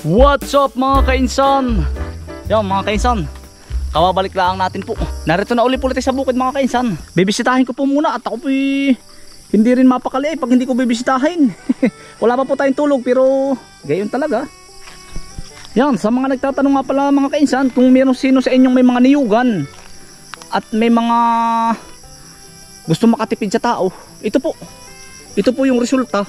What's up mga kainsan? Yan mga kainsan, kawabalik lang natin po. Narito na ulit po sa bukid mga kainsan. Bibisitahin ko po muna at ako po hindi rin mapakali pag hindi ko bibisitahin. Wala pa po tayong tulog pero gayon talaga. Yan, sa mga nagtatanong nga pala mga kainsan, kung meron sino sa inyong may mga niyugan at may mga gusto makatipid sa tao, ito po yung resulta.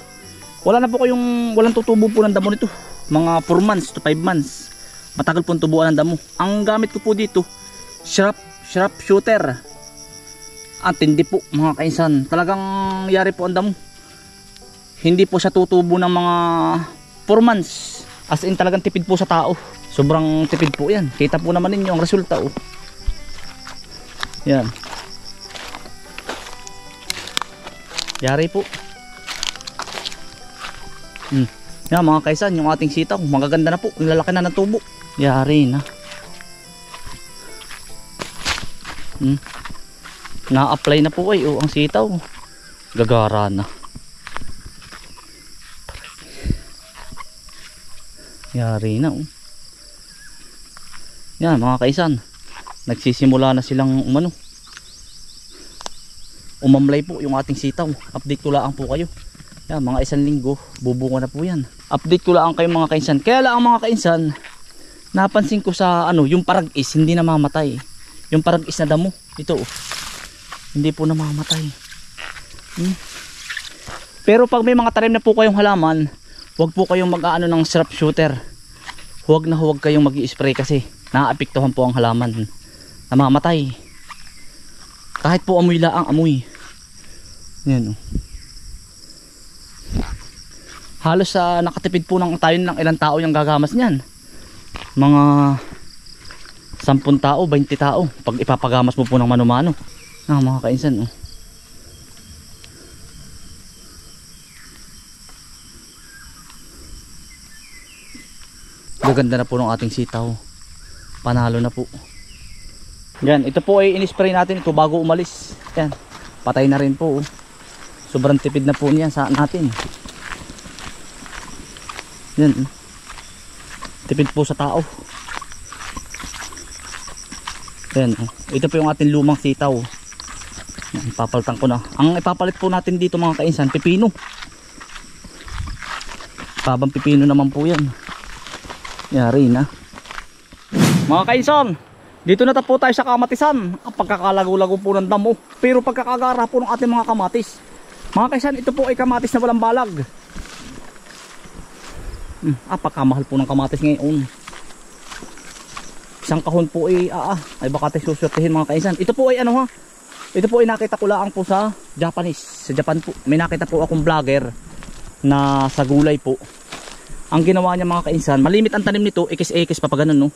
Wala na po kayong, walang tutubo po ng damo nito. Mga 4 months to 5 months. Matagal po tubuan ng damo. Ang gamit ko po dito, sharp shooter. Ang tindi po mga kainsan. Talagang yari po ang damo. Hindi po siya tutubo ng mga 4 months. As in talagang tipid po sa tao. Sobrang tipid po yan. Kita po naman ninyo ang resulta oh. Yan. Yari po. Yan mga kaisan, yung ating sitaw magaganda na po, nilalaki na ng tubo. Yari na. Na-apply na po ay ang sitaw. Gagara na. Yari na Yan mga kaisan, nagsisimula na silang umamlay po yung ating sitaw. Update ko lang po kayo. Yan, mga 1 linggo, bubunga na po yan. Update ko lang kayo mga kainsan. Kaya lang mga kainsan, napansin ko sa yung parag-is, hindi namamatay. Yung parag-is na damo, ito hindi po namamatay. Pero pag may mga tanim na po kayong halaman, huwag po kayong mag-aano ng sharp shooter. Huwag kayong mag-i-spray kasi naaapektuhan po ang halaman. Namamatay. Kahit po amoy lang, amoy. Yan halos nakatipid po ng tayo ng ilang tao yung gagamas niyan. Mga 10 tao, 20 tao pag ipapagamas mo po ng mano-mano. Mga kainsan gaganda na po ng ating sitaw. Panalo na po. Yan, ito po ay in-spray natin ito bago umalis. Yan, patay na rin po sobrang tipid na po niyan sa natin. Yan, tipid po sa tao. Yan, ito po yung ating lumang sitaw. Yan, papalitan ko na. Ang ipapalit po natin dito mga kainsan, pipino. Tabang pipino naman po yan. Yari na. Mga kainsan, dito na po tayo sa kamatisan. Ang pagkakalago-lago po ng damo. Pero pagkakagara po ng ating mga kamatis. Mga kainsan, ito po ay kamatis na walang balag. Pagkamahal po ng kamatis ngayon. Isang kahon po ay baka tayo susurtihin mga kainsan. Ito po ay ito po ay nakita ko lang po sa Japanese. Sa Japan po, may nakita po akong vlogger na sa gulay po. Ang ginawa niya mga kainsan, malimit ang tanim nito, ekis-ekis pa ganun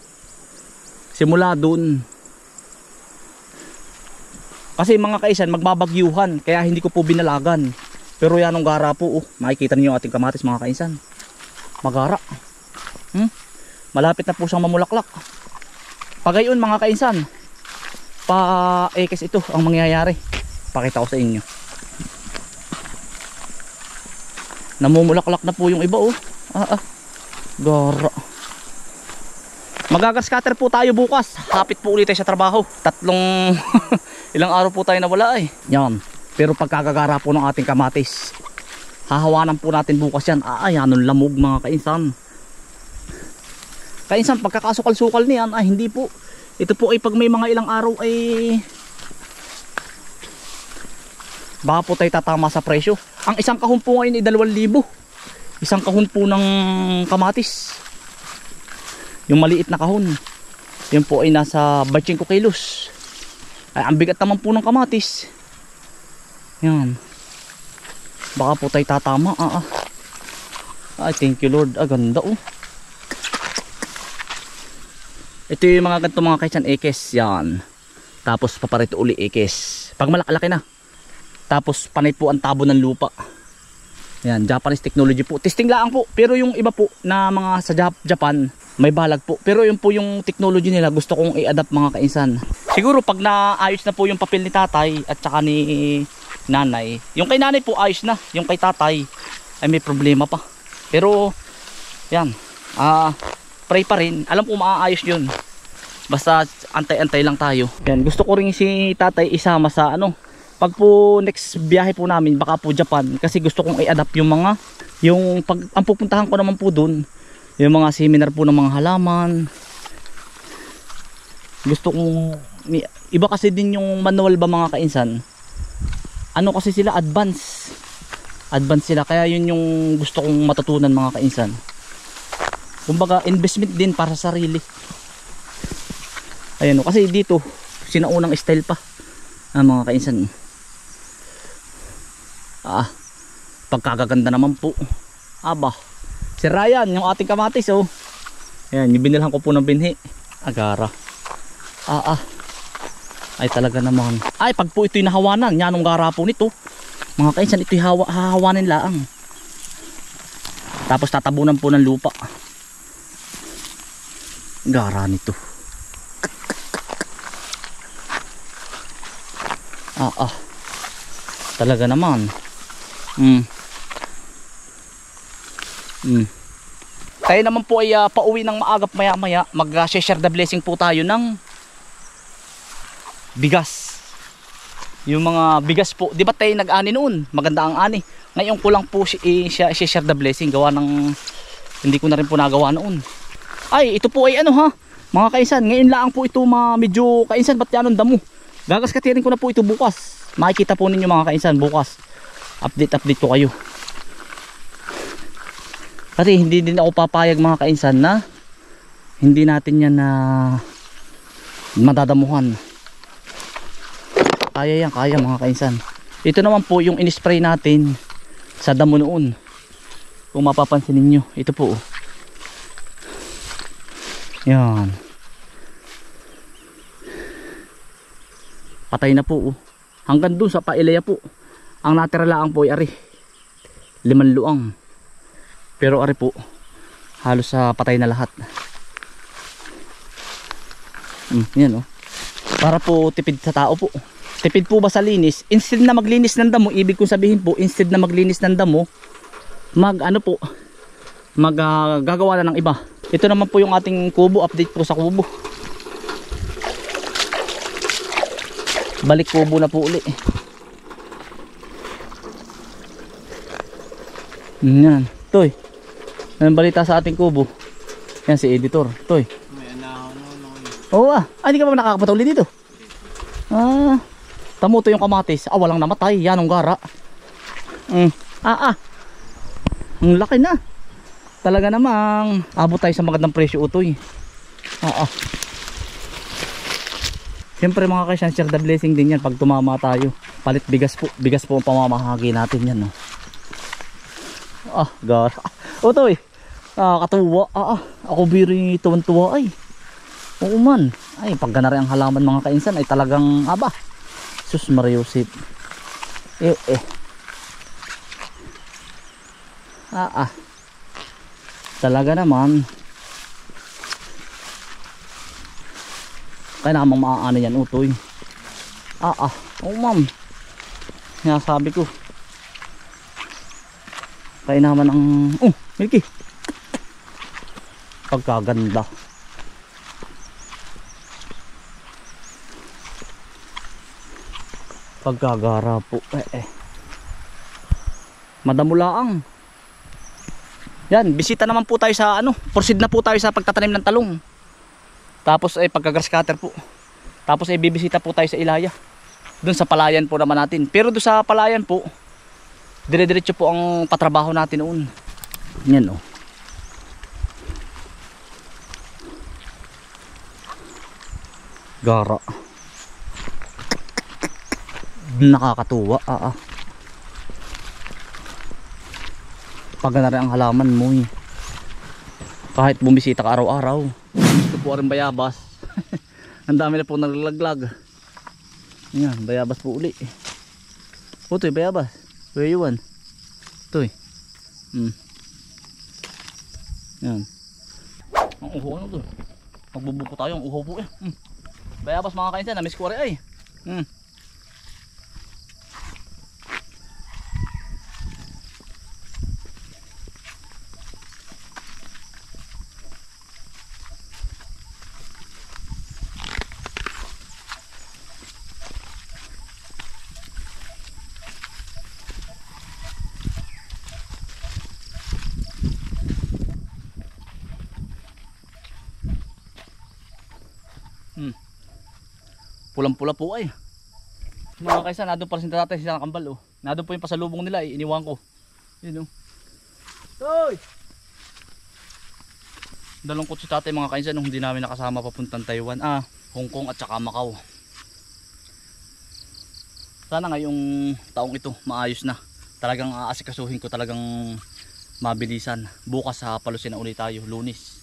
simula dun. Kasi mga kaisan, magbabagyuhan, kaya hindi ko po binalagan. Pero yan ang gara po makikita niyo ating kamatis mga kainsan. Magara. Malapit na po siyang mamulaklak. Pagayon mga kainsan, pa-ekis ito ang mangyayari. Pakita ko sa inyo. Namumulaklak na po yung iba gara. Magagas-cutter po tayo bukas. Hapit po ulit tayo sa trabaho. Ilang araw po tayo nawala Yan. Pero pagkagagara po ng ating kamatis, hahawanan po natin bukas yan. Yanong lamog mga kainsan. Kainsan, pagkakasukal-sukal niyan, hindi po. Ito po ay pag may mga ilang araw ay baka po tayo tatama sa presyo. Ang isang kahon po ngayon ay 2,000. Isang kahon po ng kamatis. Yung maliit na kahon. Yun po ay nasa 25 kilos. Ang bigat naman po ng kamatis. Yan. Baka po tayo tatama. Thank you Lord. Ganda Ito yung mga ganito mga kaisan, ekes. Yan. Tapos paparito uli ekes. Pag malaki na. Tapos panay po ang tabo ng lupa. Yan, Japanese technology po. Testing lang po. Pero yung iba po na mga sa Japan, may balag po. Pero yun po yung technology nila, gusto kong i-adapt mga kainsan. Siguro pag naayos na po yung papel ni tatay at saka ni nanay. Yung kay nanay po ayos na. Yung kay tatay ay may problema pa. Pero yan, pray pa rin. Alam ko maaayos yun. Basta antay-antay lang tayo. Yan, gusto ko rin si tatay isama sa ano, pag po next biyahe po namin, baka po Japan, kasi gusto kong i-adapt yung mga, yung pag, ang pupuntahan ko naman po dun, yung mga seminar po ng mga halaman. Gusto kong, iba kasi din yung manual ba mga kainsan, ano kasi sila, advance sila, kaya yun yung gusto kong matutunan mga kainsan. Kumbaga investment din para sa sarili. Ayan o, kasi dito sinaunang style pa mga kainsan. Pagkakaganda naman po. Aba, si Ryan, yung ating kamatis oh. Ayan, yung binilhan ko po ng binhi. Agara. Ay talaga naman. Ay, pag po ito'y nahawanan, yanong gara po nito. Mga kainsan, ito'y hahawanin laang. Tapos tatabunan po ng lupa. Gara nito. Talaga naman. Tayo naman po ay pauwi ng maagap maya maya. Mag-share the blessing po tayo ng bigas. Yung mga bigas po, di ba tayo nag-ani noon? Maganda ang ani. Ngayon ko lang po share the blessing. Gawa ng hindi ko na rin po nagawa noon. Ay, ito po ay ano ha, mga kainsan, ngayon lang po ito medyo kainsan, ba't yan ang damo? Gagaskatirin ko na po ito bukas. Makikita po ninyo mga kainsan bukas. Update ko kayo. Kasi hindi din ako papayag mga kainsan na hindi natin yan na madadamuhan. Kaya yan, kaya mga kainsan. Ito naman po yung in-spray natin sa damo noon. Kung mapapansin ninyo, ito po. Yan. Patay na po. Hanggang dun sa pailaya po. Ang natira lang po ay ari 5 luang. Pero ari po halos sa patay na lahat. Yan oh. Para po tipid sa tao po. Tipid po ba sa linis? Instead na maglinis ng damo, ibig kong sabihin po, instead na maglinis ng damo, gagawa na ng iba. Ito naman po yung ating kubo, update po sa kubo. Balik kubo na po uli. Yan, Toy. Anong balita sa ating kubo? Yan si editor, Toy. May anahaw no. Oo hindi ka ba nakakapatuli dito? Tamo to yung kamatis. Walang namatay, yan ang gara. Ang laki na. Talaga namang abot tayo sa magandang presyo utoy. Siyempre mga kaisyan, share the blessing din yan pag tumama tayo. Palit bigas po. Bigas po ang pamamahagi natin yan. No? Gara. Utoy. Katuwa. Ako biri tuwan-tuwa ay. Oo man. Ay, pag ganari ang halaman mga kainsan ay talagang sus Mariusip. Talaga naman. Kaya namang maaano yan utoy. Oo ma'am. Sinasabi ko. Kaya naman ang Milky. Pagkaganda. Pagkagara po. Madamulaang. Yan, bisita naman po tayo sa proceed na po tayo sa pagtatanim ng talong. Tapos ay pagka-grass cutter po. Tapos ay bibisita po tayo sa Ilaya. Doon sa palayan po naman natin. Pero doon sa palayan po, dire-diretso po ang patrabaho natin noon. Yan oh. Gara. Nakakatuwa. Pag na rin ang halaman mo kahit bumisita ka araw-araw. Ito po rin bayabas. Ang dami na po naglalaglag. Yan, bayabas po uli. Ito bayabas. Where you want? Ito Yan. Ang uho to. Magbubuko tayo ang uho po Bayabas mga kainsan, na-miss ko rin ay. Pulang-pula po ay. Mga kaisan, nandun pa rin si tatay, si Kambal oh. Nandun po yung pasalubong nila eh, iniwan ko. Yun oh. Toy! Dalungkot si tatay mga kaisan nung hindi namin nakasama papuntang Taiwan. Hong Kong at saka Macau. Sana ngayong taong ito maayos na. Talagang aasikasuhin ko, talagang mabilisan. Bukas sa Palusin na ulit tayo, Lunes.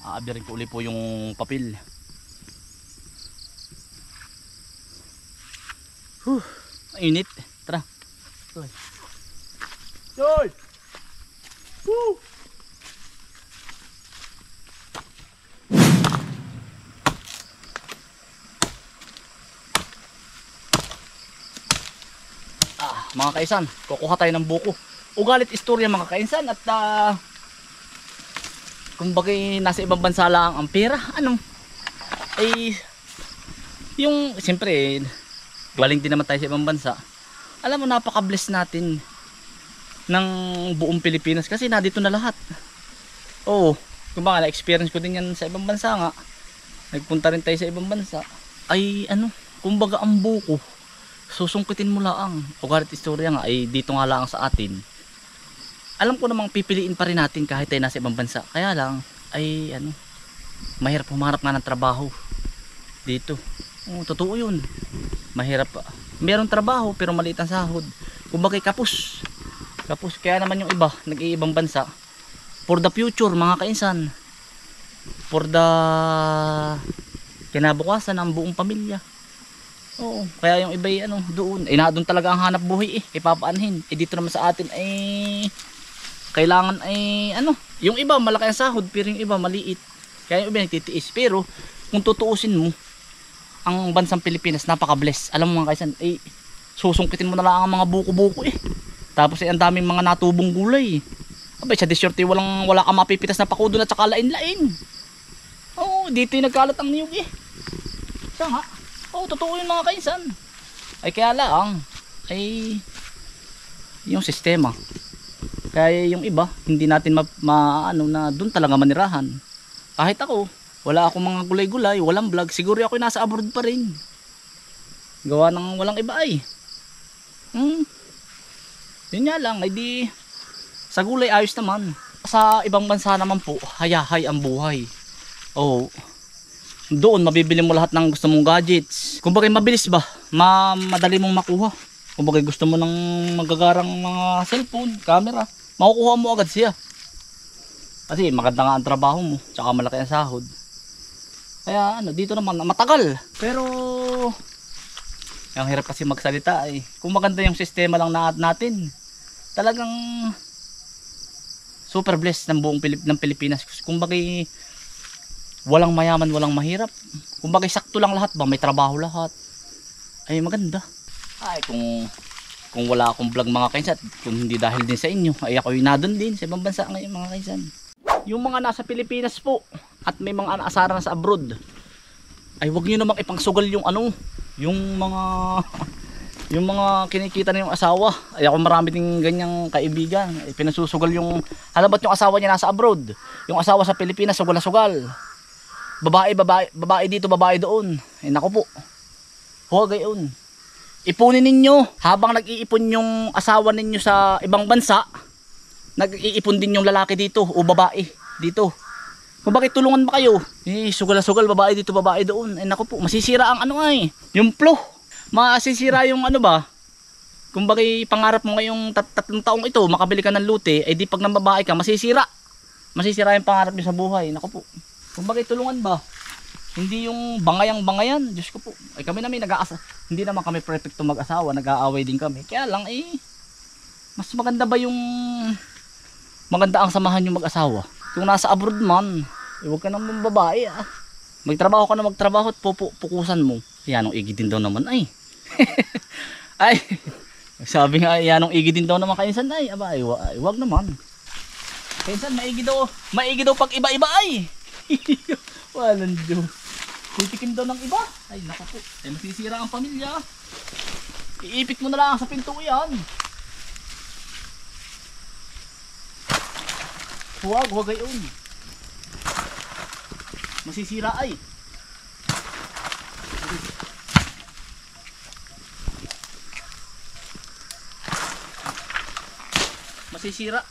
Aabirin ko ulit po yung papel. Init. Tara. Toy. Toy! Woo! Mga kaisan, kukuha tayo ng buko. Ugalit istorya mga kaisan at kumbaga nasa ibang bansa lang ang pera. Ay yung siyempre galing din naman tayo sa ibang bansa. Alam mo, napaka-bless natin ng buong Pilipinas kasi nandito na lahat. Oo, kumbaga na-experience ko din yan sa ibang bansa nga. Nagpunta rin tayo sa ibang bansa. Ay kumbaga ang buko susungkitin mo lang. Ugalit istorya nga ay dito nga lang sa atin. Alam ko namang pipiliin pa rin natin kahit tayo nasa ibang bansa. Kaya lang ay mahirap humarap nga ng trabaho dito. Totoo yun. Mahirap. Meron trabaho pero maliit ang sahod. Kumbaga kapos. Kaya naman yung iba nag-iibang bansa for the future mga kainsan. For the kinabukasan ng buong pamilya. Oo, kaya yung iba doon. Doon talaga ang hanap buhay ipapaanhin. Dito naman sa atin kailangan yung iba malaki ang sahod pero yung iba maliit. Kaya yung iba nagtitiis. Pero kung tutuusin mo, ang bansang Pilipinas napaka-bless. Alam mo mga kaisan, susungkitin mo na lang ang mga buko-buko Tapos ang daming mga natubong gulay. Abay, sa disyerte wala kang mapipitas na pakudo at saka lain-lain. Oo, dito yung nagkalat ang niyog Siya nga. Oo, totoo yun mga kainsan. Kaya lang yung sistema. Kaya yung iba hindi natin na doon talaga manirahan. Kahit ako, wala akong mga gulay-gulay, walang vlog, siguro ako nasa abroad pa rin. Gawa ng walang iba Yun nga lang, di sa gulay ayos naman. Sa ibang bansa naman po, hayahay ang buhay. Oo. Doon mabibili mo lahat ng gusto mong gadgets. Kumbaga mabilis ba? Madali mong makuha. Kumbaga gusto mo ng magagarang mga cellphone, camera, makukuha mo agad siya. Kasi maganda nga ang trabaho mo, tsaka malaki ang sahod. Kaya dito naman matagal. Pero ang hirap kasi magsalita Kung maganda yung sistema lang natin, talagang super blessed ng buong Pilipinas. Kumbaga walang mayaman, walang mahirap. Kumbaga sakto lang lahat ba, may trabaho lahat. Maganda. Kung wala akong vlog mga kainsan, kung hindi dahil din sa inyo, ako yung nadun din sa ibang bansa ngayon mga kainsan. Yung mga nasa Pilipinas po at may mga anaasaran na sa abroad, wag niyo namang ipangsugal yung yung mga kinikita na yung asawa. Ako marami ding ganyang kaibigan. Pinasusugal yung halabat yung asawa niya nasa abroad. Yung asawa sa Pilipinas sugal na sugal. Babae dito, babae doon. Naku po. Huwag gayon. Ipunin ninyo. Habang nag-iipon yung asawa ninyo sa ibang bansa, nag-iipon din yung lalaki dito o babae dito. Kung bakit tulungan ba kayo? Sugal na sugal, babae dito, babae doon. Naku po, masisira ang yung flow. Masisira yung Kung bakit pangarap mo ngayong 3 taong ito, makabili ka ng lute, di pag nang babae ka, masisira. Masisira yung pangarap niyo sa buhay. Naku po. Kung bakit tulungan ba? Hindi yung bangayang-bangayan. Diyos ko po. Kami namin hindi naman kami perfecto mag-asawa. Nag-aaway din kami. Kaya lang mas maganda ba yung maganda ang samahan yung mag-asawa? Kung nasa abroad man, huwag ka naman babae Magtrabaho ka na magtrabaho at pukusan mo. Yanong igi din daw naman sabi nga yanong igi din daw naman kainsan wag naman. Kainsan maigi daw pag iba-iba walang Diyos. Titikim daw ng iba. Naku po. Masisira ang pamilya. Iipit mo na lang sa pinto yan. Huwag gayon. Masisira masisira.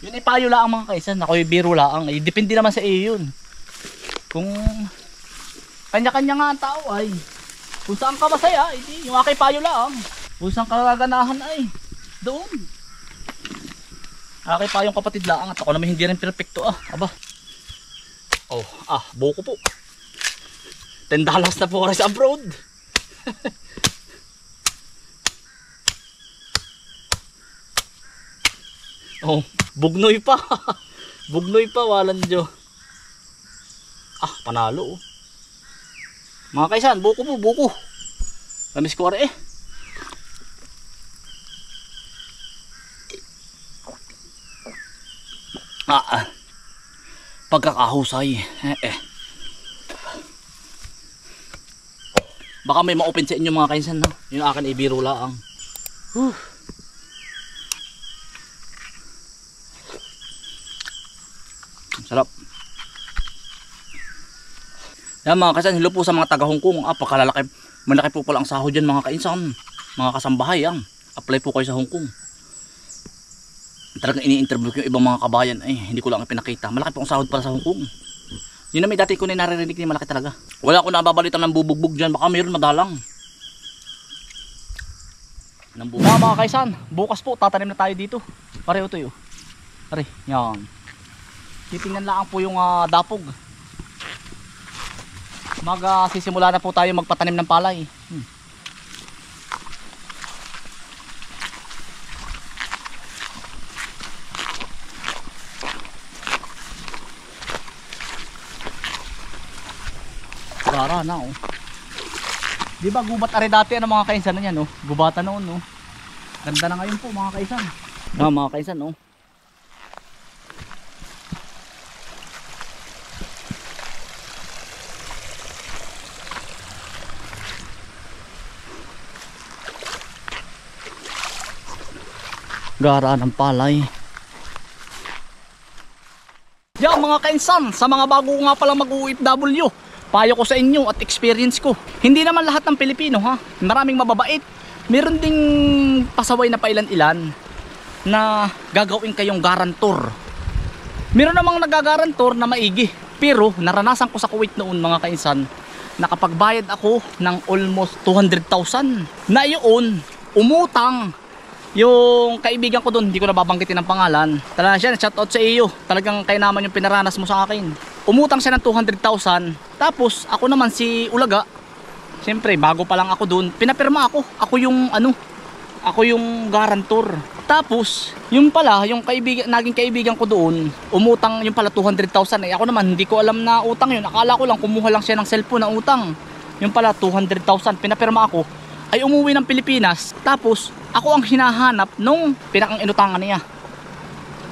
Yun ay payo lang mga kaisan, ako yung biro lang. Eh, depende naman sa iyo yun. Kung kanya-kanya nga ang tao ay kung saan ka masaya, hindi, yung aking payo lang. Kung saan ka gaganahan ay doon. Aking payong kapatid lang at ako naman hindi rin perfecto aba. Oh, buko po. $10 na po sa abroad. Oh, bugnoy pa. Bugnoy pa, walang Diyo. Panalo oh. Mga kaisan, buko po, buko. Kamis ko eh. Pagkakahusay. Baka may ma-open sa inyo mga kaisan, no? Yung akin ibiro lang. Sarap. Yan mga kaisan, hello po sa mga taga Hong Kong. Pakalalaki, malaki po pala ang sahod dyan mga kaisan. Mga kasambahay, apply po kayo sa Hong Kong. Talagang ini-interview ko yung ibang mga kabayan. Hindi ko lang pinakita. Malaki po ang sahod para sa Hong Kong. Yun na may dati ko na naririnig niya, malaki talaga. Wala ko nababalitan ng bubugbog dyan. Baka mayroon madalang. Mga kaisan, bukas po tatanim na tayo dito. Pareho to yun. Pare, yan. Titingnan lang po yung dapog. Sisimula na po tayo magpatanim ng palay. Rara na oh. Di ba gubat are dati mga kaisan na yan oh. Gubatan noon oh. Ganda na ngayon po mga kaisan. Mga kaisan oh. Gara ng palay. Yan mga kainsan, sa mga bago nga palang mag-OFW, payo ko sa inyo at experience ko. Hindi naman lahat ng Pilipino maraming mababait. Meron ding pasaway na pailan-ilan na gagawin kayong garantor. Meron namang nagagarantor na maigi. Pero naranasan ko sa Kuwait noon mga kainsan, nakapagbayad ako ng almost 200,000. Na yun, umutang. Yung kaibigan ko doon, hindi ko nababanggitin ang pangalan. Talaga siya, shout out sa iyo. Talagang kaya naman yung pinaranas mo sa akin. Umutang siya ng 200,000. Tapos ako naman si Ulaga. Siyempre, bago pa lang ako doon, pinapirma ako. Ako yung garantor. Tapos, yung pala, yung naging kaibigan ko doon, umutang yung pala 200,000. Ako naman, hindi ko alam na utang yun. Akala ko lang, kumuha lang siya ng cellphone na utang. Yung pala, 200,000. Pinapirma ako. Ay umuwi ng Pilipinas. Tapos, ako ang hinahanap nung pinakang inutangan niya.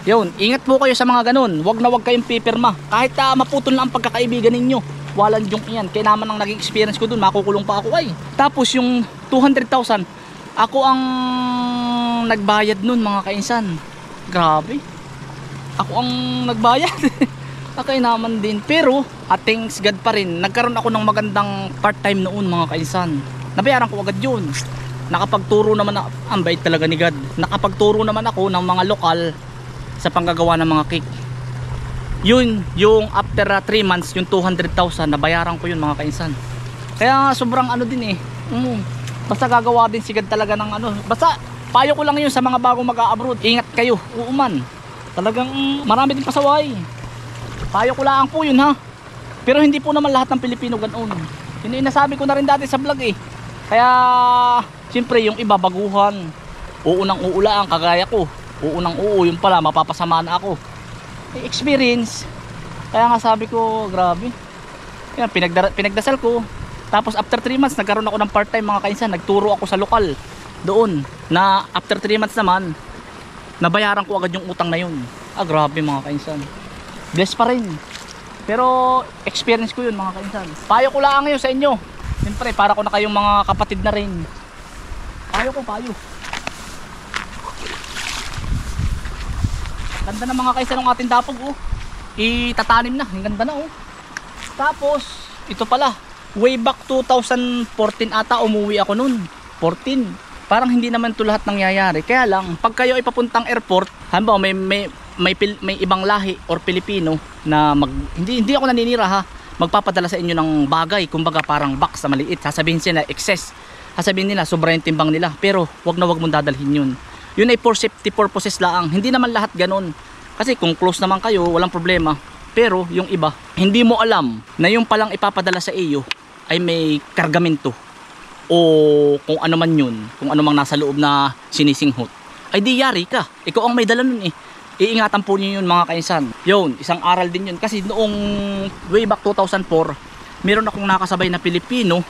Yun, ingat po kayo sa mga ganun. Wag na wag kayong pipirma. Kahit maputol na ang pagkakaibigan ninyo. Walang junk yan. Kaya naman ang naging experience ko dun, makukulong pa ako ay. Tapos yung 200,000, ako ang nagbayad nun mga kainsan. Grabe. Ako ang nagbayad. Kaya naman din. Pero, thanks God pa rin. Nagkaroon ako ng magandang part-time noon mga kainsan. Nabayaran ko agad yun. Nakapagturo naman ang bait talaga ni God. Nakapagturo naman ako ng mga lokal sa panggagawa ng mga cake. Yun, yung after 3 months, yung 200,000 nabayaran ko yun mga kainsan. Kaya sobrang din basta gagawa din si God talaga ng basta payo ko lang yun sa mga bagong mag-a-abroad. Ingat kayo, uuman. Talagang marami din pasaway. Payo ko lang po yun Pero hindi po naman lahat ng Pilipino ganoon. Yun yung nasabi ko na rin dati sa vlog Kaya siyempre yung iba baguhan, uunang uulaan kagaya ko, uunang yung pala mapapasama na ako. Experience. Kaya nga sabi ko grabe. Yan, pinagdasal ko. Tapos after 3 months nagkaroon ako ng part time mga kainsan. Nagturo ako sa lokal doon. Na after 3 months naman nabayaran ko agad yung utang na yun. Grabe mga kainsan. Bless pa rin. Pero experience ko yun mga kainsan. Payo ko lang yun sa inyo. Siyempre, para ko na kayong mga kapatid na rin. Payo. Ganda na mga kaisan ng ating dapog itatanim na, ang ganda na Tapos, ito pala, way back 2014 ata umuwi ako nun. 14. parang hindi naman to lahat nangyayari. Kaya lang, pag kayo ay papuntang airport, halimbawa may ibang lahi or Pilipino na hindi ako naninira ha, magpapadala sa inyo ng bagay, kumbaga parang box na maliit, sasabihin sila excess, sasabihin nila sobra yung timbang nila, pero wag na wag mong dadalhin yun. Yun ay for safety purposes lang, hindi naman lahat ganun. Kasi kung close naman kayo, walang problema. Pero yung iba, hindi mo alam na yung palang ipapadala sa iyo ay may kargamento o kung ano man yun, kung ano mang nasa loob na sinisinghot, ay di yari ka, ikaw ang may dala nun eh. Iingatan po niyo yun mga kainsan. Yun, isang aral din yun, kasi noong way back 2004 meron akong nakasabay na Pilipino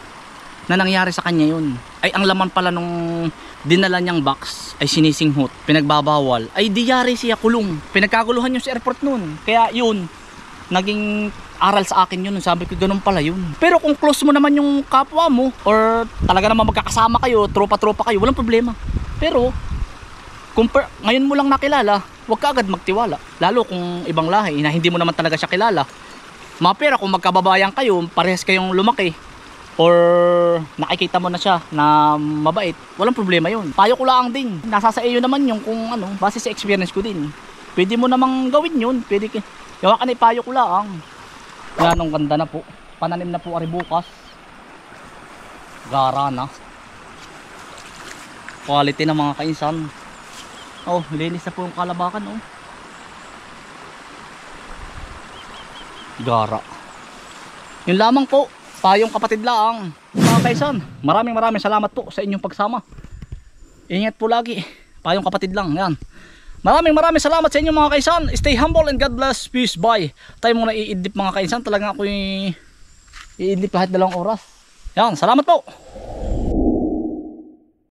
na nangyari sa kanya yun. Ay ang laman pala nung dinala niyang box ay sinisinghot, pinagbabawal, ay di yari siya, kulong. Pinagkaguluhan yun sa airport nun. Kaya yun, naging aral sa akin yun. Sabi ko ganun pala yun. Pero kung close mo naman yung kapwa mo, or talaga naman magkakasama kayo, tropa-tropa kayo, walang problema. Pero kung ngayon mo lang nakilala, huwag ka agad magtiwala. Lalo kung ibang lahi na hindi mo naman talaga siya kilala. Mapera kung magkababayan kayo, parehas kayong lumaki, or nakikita mo na siya na mabait, walang problema yun. Payo ko lang din, nasa sa iyo naman yung kung ano, base sa experience ko din. Pwede mo namang gawin yun, pwede yawa ka na, ipayo ko lang. Yan, ang ganda na po, pananim na po ari bukas. Gara na, quality na mga kainsan. Oh, linis na po yung kalabakan oh. Gara. Yun lamang po, payong kapatid lang. Mga kaisan, maraming salamat po sa inyong pagsama. Ingat po lagi, payong kapatid lang. Yan, maraming salamat sa inyo mga kaisan. Stay humble and God bless. Peace, bye. Tayo muna i-idlip mga kaisan. Talagang ako i-idlip kahit 2 oras. Yan, salamat po.